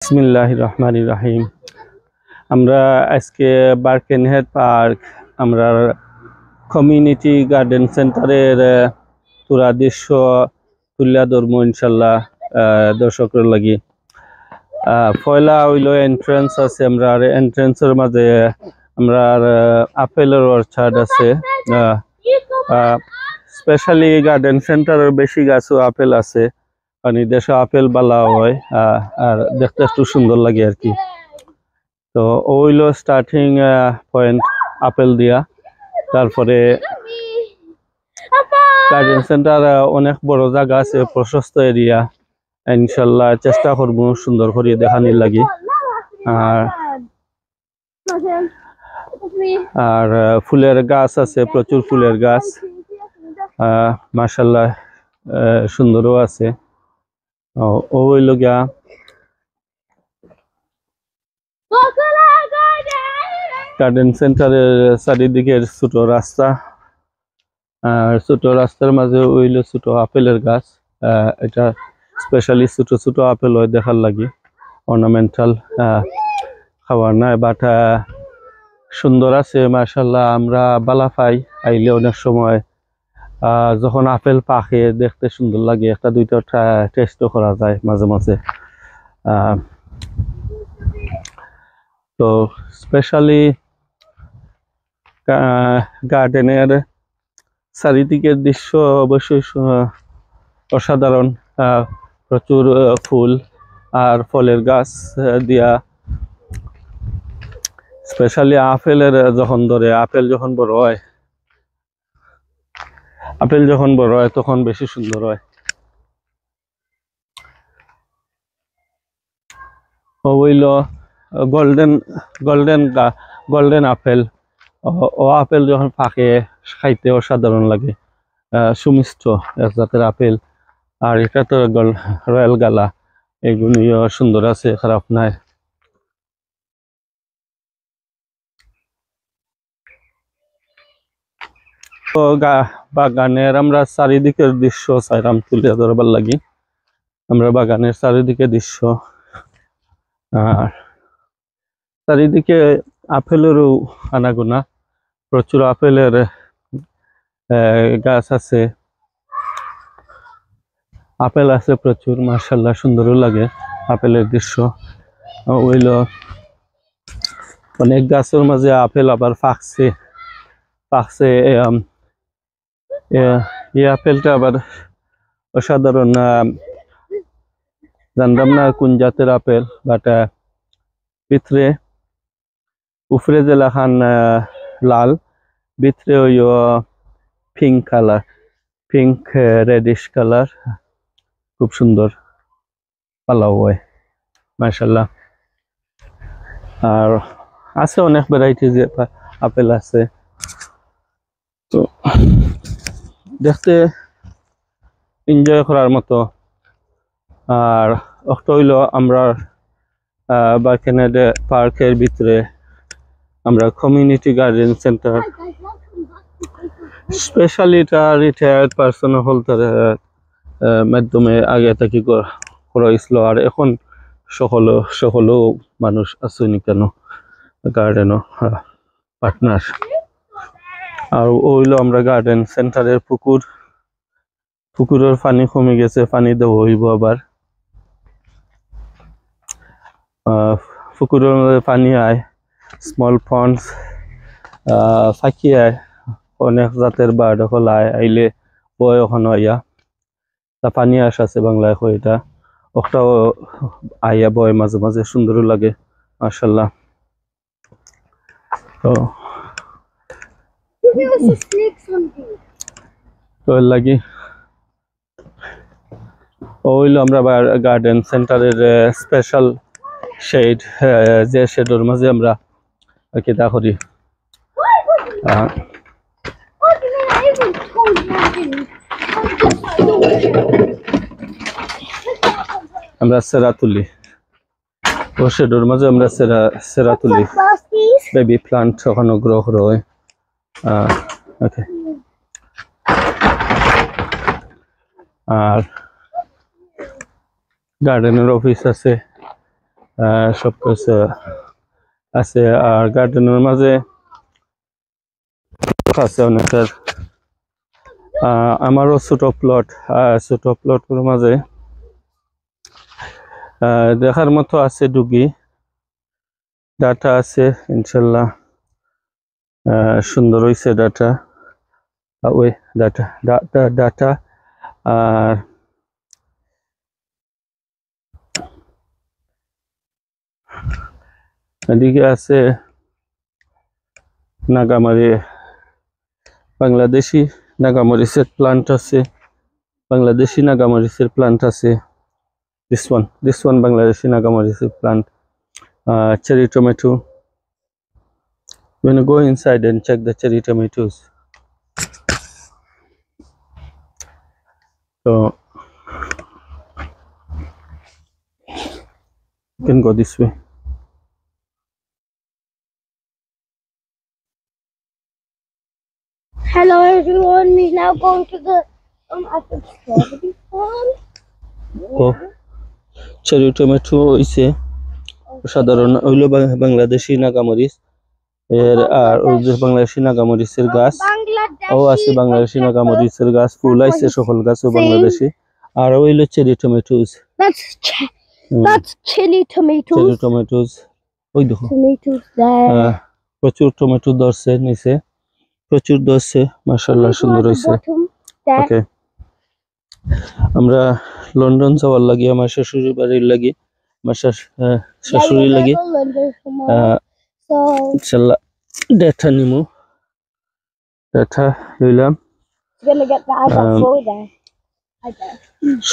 বিসমিল্লাহির রহমানির রহিম। আমরা আজকে বার্কেনহেড পার্ক আমরা কমিউনিটি গার্ডেন সেন্টারের পুরা দৃশ্য তুলিয়া ধরবো ইনশাল্লাহ দর্শকের লাগি। পয়লা হইল এন্ট্রেন্স আছে, আমরা এন্ট্রেন্সের মাঝে আমরা আপেলের অর্চার্ড আছে। স্পেশালি গার্ডেন সেন্টারের বেশি গাছও আপেল আছে, কারণ দেশে আপেল বালা হয় আর দেখতে একটু সুন্দর লাগে আর কি। তো ওইলো স্টার্টিং পয়েন্ট আপেল দিয়া। তারপরে গার্ডেন সেন্টার অনেক বড় জায়গা আছে, প্রশস্ত এরিয়া। ইনশাল্লাহ চেষ্টা করবো সুন্দর করে দেখানির লাগি। আর ফুলের গাছ আছে, প্রচুর ফুলের গাছ, মাশাল্লাহ সুন্দরও আছে। ও হইল গিয়া গার্ডেন সেন্টারের চারিদিকের ছোট রাস্তা, আর ছোট রাস্তার মাঝে হইল ছোট আপেলের গাছ। এটা স্পেশালি ছোট ছোট আপেল হয় দেখার লাগি, অর্নামেন্টাল খাবার নাই, বাট সুন্দর আছে মাশাল্লাহ। আমরা বালা পাই আইলে অনেক সময় যখন আপেল পাকে দেখতে সুন্দর লাগে, একটা দুইটা টেস্টও করা যায় মাঝে মাঝে। তো স্পেশালি গার্ডেনের চারিদিকের দৃশ্য অবশ্যই অসাধারণ। প্রচুর ফুল আর ফলের গাছ দিয়া, স্পেশালি আপেলের যখন ধরে আপেল যখন বড় হয় তখন বেশি সুন্দর হয়। হইল গোল্ডেন আপেল। ও আপেল যখন পাকে খাইতে অসাধারণ লাগে, সুমিষ্ট এক জাতের আপেল। আর এটা তো রয়্যাল গালা, এগুলিও সুন্দর আছে, খারাপ নাই। তো বাগানের আমরা চারিদিকের দৃশ্য চাইলাম তুলে ধরবার লাগি। আমরা বাগানের চারিদিকে দৃশ্য, আর চারিদিকে আপেলেরও আনাগোনা, প্রচুর আপেলের গাছ আছে, আপেল আছে প্রচুর, মাশাল্লাহ সুন্দরও লাগে আপেলের দৃশ্য। হইল অনেক গাছের মাঝে আপেল আবার পাকছে। এই আপেলটা আবার অসাধারণ, জানতাম না কোন জাতের আপেল, বাট ভিতরে উপরে যে লাখান লাল, ভিতরে ওই pink colour, pink radish colour, খুব সুন্দর পালাও হয় মাশাল্লাহ। আর আছে অনেক ভ্যারাইটি যে আপেল আছে, তো দেখতে এনজয় করার মতো। আর একটা হইল আমরা বার্কেনহেড পার্কের ভিতরে আমরা কমিউনিটি গার্ডেন সেন্টার, স্পেশালি এটা রিটায়ার্ড পার্সন হলতার মাধ্যমে আগে থেকে করা হয়েছিল। আর এখন সকলেও মানুষ আসেনি কেন গার্ডেনও পার্টনার। আর ওইলো আমরা গার্ডেন সেন্টারের পুকুরের পানি কমে গেছে, পানি দেওয়া হইব আবার। পুকুরের মধ্যে পানি আয়, স্মল পন্ডস ফাঁকি আয়, অনেক জাতের বার্ড হল আইলে বয় ওখানে আইয়া তা পানি আছে বাংলায় এটা ওটাও আইয়া বয় মাঝে মাঝে, সুন্দরও লাগে মাশাল্লাহ। তো লাগি ওইলো আমরা গার্ডেন সেন্টারের স্পেশাল শেড, যে শেডের মাঝে আমরা কিতা করি, আমরা সেরা তুলি। ও শেডের মাঝে আমরা সেরা তুলি, বেবি প্লান্ট ওখানে গ্রো হয়। ওকে, আর গার্ডেনের অফিস আছে, সবকিছু আছে। আর গার্ডেনের মাঝে আছে অনেকের। আমারও ছোট প্লটের মাঝে দেখার মতো আছে ডুগি ডাটা আছে ইনশাল্লাহ। সুন্দর হয়েছে ডাটা, ওই ডাটা ডাটা ডাটা। আর এদিকে আছে নাগামারি, বাংলাদেশি নাগামরিচের প্লান্ট আছে, বাংলাদেশি নাগামরিচের প্লান্ট আছে। this one Bangladeshi nagamoric plant. Cherry tomato. When you go inside and check the cherry tomatoes, so you can go this way. Hello everyone, we're now going to the strawberry farm. Go. Cherry tomato is সাধারণ হইল বাংলাদেশি নাগামরিচ এর। আর ওই যে বাংলাদেশি নাগামরিচের গাছ ও আছে, বাংলাদেশি নাগামরিচের গাছ ফুল আইছে, সকল গাছও বাংলাদেশি। আর হইল cherry tomatoes, That's chili tomatoes. Cherry tomatoes ওই দেখো Tomatoes there. প্রচুর টমেটো ধরছে নিচে, প্রচুর ধরছে, মাশাআল্লাহ সুন্দর হয়েছে। ওকে, আমরা লন্ডন যাওয়ার লাগি, আমার শ্বশুরের বাড়ির লাগি, আমার শাশুড়ি লাগি ইনশাল্লাহ ডাটা নিমু, ডাটা লইলাম।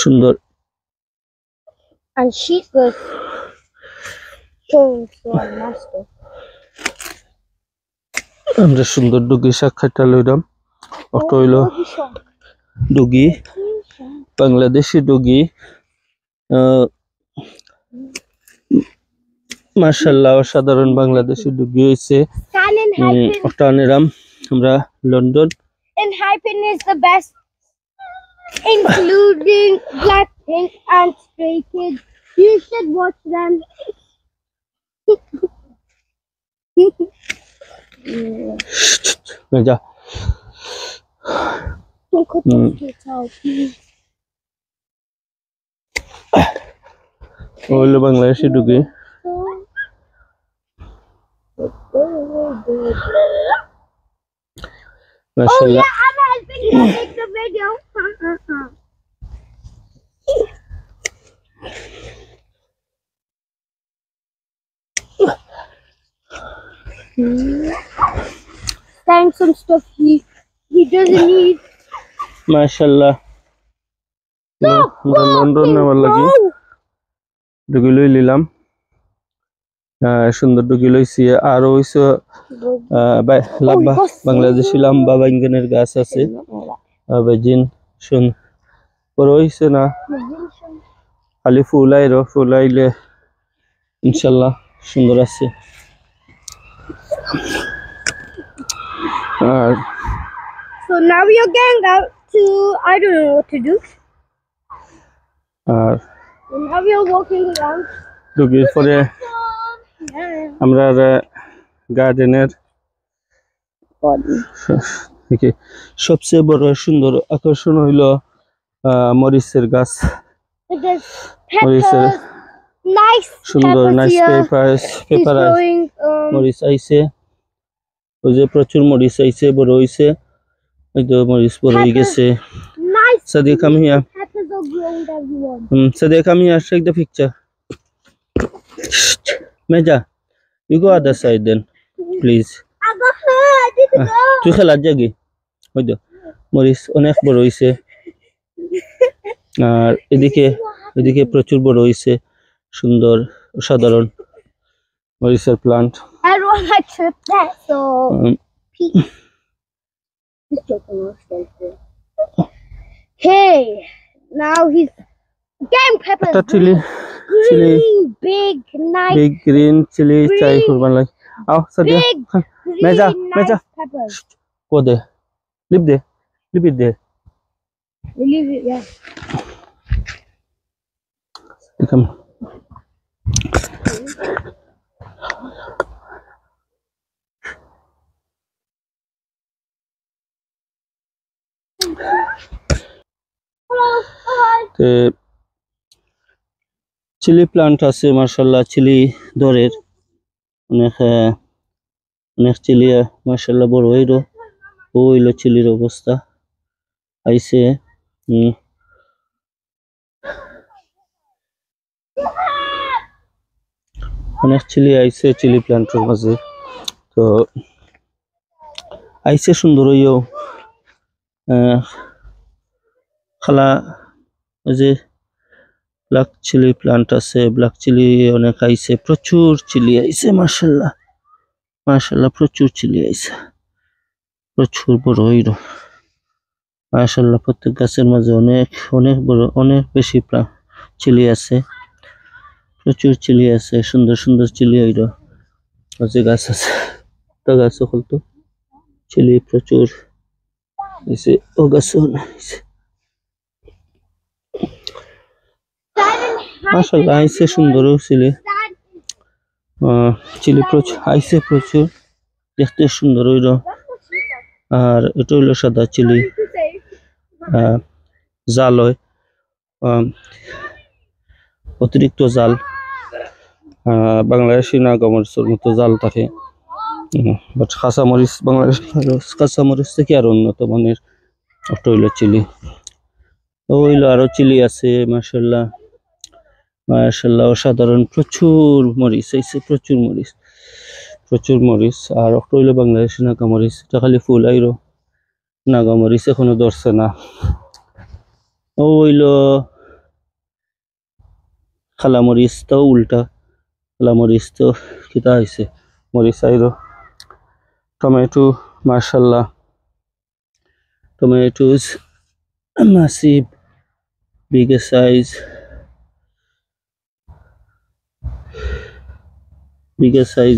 সুন্দর And she's the master. আমরা সুন্দর ডুগি শাক খাইটা লইলাম। ওটা হইল ডুগি, বাংলাদেশি ডুগি। মাশাআল্লাহ অসাধারণ বাংলাদেশি ডুগি হয়েছে। ওটা নিলাম আমরা London. And Hyphen is the best, including Blackpink and Stray Kids. You should watch them. যা হইলো বাংলাদেশি ডুগি। মাশাআল্লাহ I'm helping you make the video. Thanks some stuff he doesn't need. মাশাআল্লাহ আমরা লন্ডন নেওয়ার লাগি ডুগি লই নিলাম। সুন্দর ডুগি লইছি। আরো হইছে লাম্বা বাংলাদেশি লাম্বা বাইঙ্গনের গাছ আছে, বেজিন শুন বড় হইছে না, খালি ফুল আইরো, ফুল আইলে ইনশাল্লাহ সুন্দর আছে। আর So now we are going out to, I don't know what to do. R And now we are walking around. ডুগির পরে আমরা গার্ডেনের সবচেয়ে বড় সুন্দর আকর্ষণ হইল মরিচের গাছ। There's মরিচের peppers, nice সুন্দর peppers nice here. Paper He's growing, মরিচ আইছে, ওই যে প্রচুর মরিচ আইছে, বড় হইছে, ওই তো মরিচ বড় হয়ে গেছে। nice Sadiq, come here. peppers are growing, everyone. Sadiq, come here, take the picture. Meja, you go other side then, please. I got her, I didn't know. তুই খেলার জায়গা ওই তো মরিচ অনেক বড় হইছে। আর এদিকে প্রচুর বড় হইছে, সুন্দর অসাধারণ মরিচের plant. Everyone had tripped that, so hey, now he's getting peppers. একটা chili Green, big, nice, big green chili চাই কুরবান লাগে। আও Sadia big, green, Meja, nice Meja. peppers. কো দে লিপ it there. We leave it, yeah. Come. Chilli plant আছে মাশাআল্লাহ, চিলি দরের অনেক অনেক চিলি মাশাআল্লাহ বড় হইলো। ওইলো চিলির অবস্থা আইছে। অনেক চিলি আইছে চিলি প্লান্টের মাঝে, তো আইছে সুন্দর হইও। খালা ওই যে ব্ল্যাক চিলি প্লান্ট আছে, ব্ল্যাক চিলি অনেক আইছে, প্রচুর চিলি আইছে মাশাআল্লাহ মাশাআল্লাহ, প্রচুর চিলি আইছে, প্রচুর বড় হইল মাশাআল্লাহ। প্রত্যেক গাছের মাঝে অনেক অনেক বড় অনেক বেশি চিলি আছে, প্রচুর চিলি আছে, সুন্দর সুন্দর চিলি হইল। যে গাছ আছে তা গাছ সকল তো চিলি প্রচুর হইছে, ও গাছ মাশাআল্লাহ আইছে, সুন্দর চিলি চিলি প্রচুর আইছে, প্রচুর দেখতে সুন্দর হইল। আর এটা হইলো সাদা চিলি, জাল হয়, অতিরিক্ত জাল, বাংলাদেশি নাগামরিচের মতো জাল থাকে, বাট কাঁচামরিচ বাংলাদেশ কাঁচামরিচ থেকে আর উন্নত মানের একটা হইলো চিলি। হইলো আরো চিলি আছে মাশাআল্লাহ মাশাআল্লাহ, অসাধারণ, প্রচুর মরিচ আইছে, প্রচুর মরিচ, প্রচুর মরিচ। আর একটা হইলো বাংলাদেশি নাগামরিচ, এটা খালি ফুল আইরো, নাগামরিচ এখনো ধরছে না। ও হইলো খালা মরিচ, তো উল্টা খালা মরিচ তো কিতা হয়েছে মরিচ আইরো। টমেটো মাশাআল্লাহ, tomatoes massive, bigger size,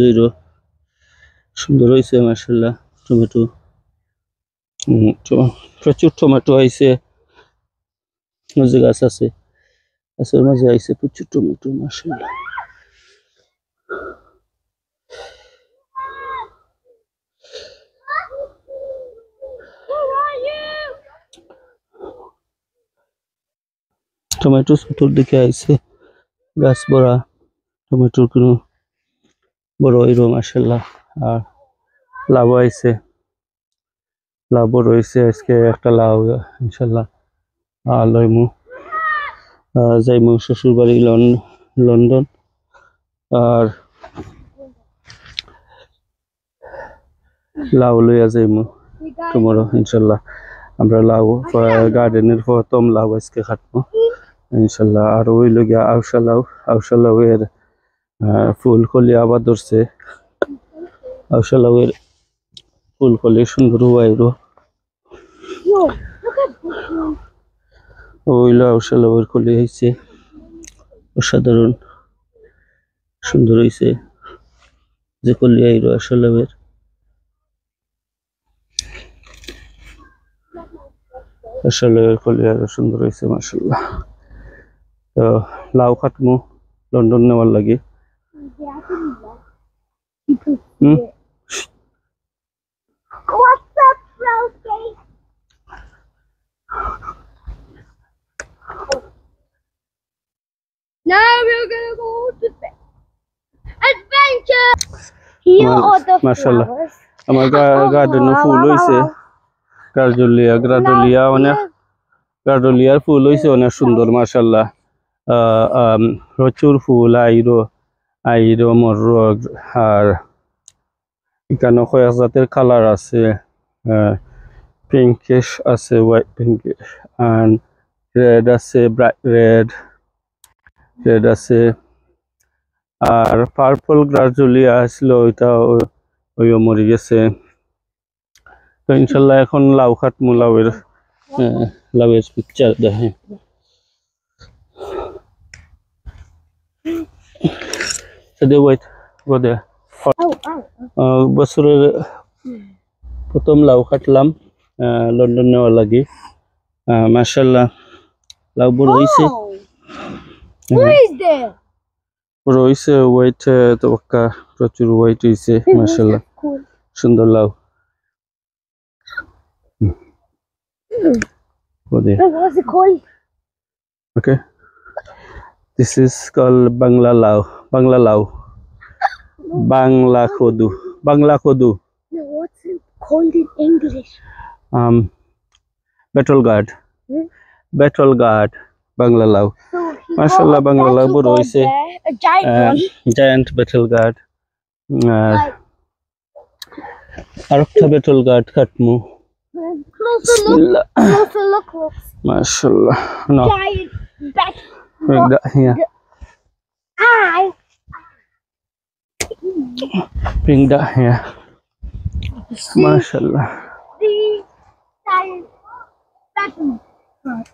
হইলো, সুন্দর হয়েছে মাশাআল্লাহ টমেটো। প্রচুর টমেটো আইছে, যে গাছ আছে গাছের মাঝে আইছে প্রচুর টমেটো মাশাআল্লাহ। টমেটো চতুর্দিকে আইছে, গাছ ভরা টমেটোর কোনো বড় হইলো মাশাআল্লাহ। আর লাউ আইছে, লাউ রয়েছে, আজকে একটা লাউ ইনশাআল্লাহ লইমু, যাইমু শ্বশুর বাড়ি লন্ডন, আর লাউ লইয়া যাইমু টুমরো ইনশাআল্লাহ। আমরা লাউ গার্ডেনের প্রথম লাউ আজকে কাটবো ইনশাআল্লাহ। আর ওই লগিয়া আউশা লাউ এর ফুল কলি আবার ধরছে, আউশা লাউ এর ফুল কলি সুন্দর হইলো। ওইলো আউশা লাউ এর কলি হয়েছে, অসাধারণ সুন্দর হয়েছে, যে কলি আইলো আউশা লাউ এর, আউশা লাউ এর কলি আরো সুন্দর হয়েছে মাশাআল্লাহ। তো লাউ কাটমু লন্ডন নেওয়ার লাগে। What's up, Rosie? Now we're gonna go to the adventure. Here are the মাশাআল্লাহ flowers. আমার গার্ডেনে ফুল হইছে, গ্রাডুলিয়া অনেক, গ্রাডুলিয়ার ফুল হইছে অনেক সুন্দর মাশাআল্লাহ। প্রচুর ফুল আইরো মরর। আর এখানে কয়েক জাতের কালার আছে, পিঙ্কিশ আছে, হোয়াইট পিঙ্কিশ, আর রেড আছে, ব্রাইট রেড আছে। আর পার্পল গ্রাডুলিয়া আসছিল, ওইটা ওইও মরে গেছে। তো ইনশাল্লাহ এখন লাউ খাটমু, লাউয়ের পিকচার দেখে। বছরের প্রথম লাউ কাটলাম লন্ডন নেওয়ার লাগি, মাশাআল্লাহ লাউ বড় হইছে। Who is there? বড় হইছে ওয়েট তো পাক্কা প্রচুর ওয়েট হইছে মাশাআল্লাহ Cool. সুন্দর লাউ ওদে What's it called? okay this is called bangla lau bangla khodu No, what's it called in English? battle guard Hmm? bangla lau So he Mashallah, got a Bangla battle Labour guard hoise. there, a giant one. giant battle guard Like, arekta battle guard katmu closer look, Bismillah. closer look, look. Mashallah no Giant battle. bring that here I bring that here Mashallah the giant battle guard.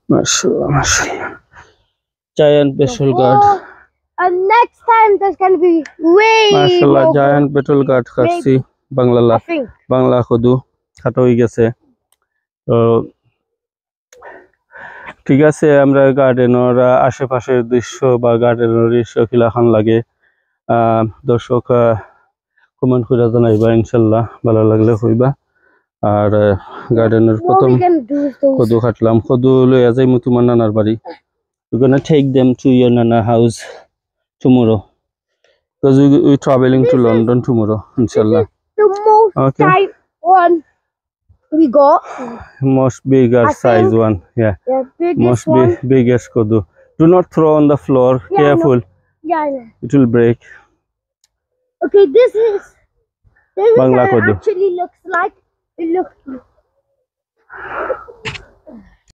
Mashallah giant battle guard Oh, and next time there's gonna be way Mashallah more. giant battle guard katsi bangla I la think. bangla khodu খাটো হয়ে গেছে তো ঠিক আছে আমরা গার্ডেনের আশেপাশের দৃশ্য বা গার্ডেনের দৃশ্য কিলাখান লাগে দর্শক কমেন্ট করে জানাইবা ইনশাল্লাহ ভালো লাগলে হইবা আর গার্ডেনের What প্রথম we're gonna do is those. কদু কাটলাম কদু লইয়া যাইমু তোমার নানার বাড়ি we're gonna take them to your nana house tomorrow because we're traveling to London tomorrow inshallah The most Okay. giant one we got. most bigger I size think- one yeah The biggest most one. biggest kodu do not throw on the floor Yeah, I know. careful Yeah, I know. it will break Okay, this is Bangla what kodu. it actually looks like. It looks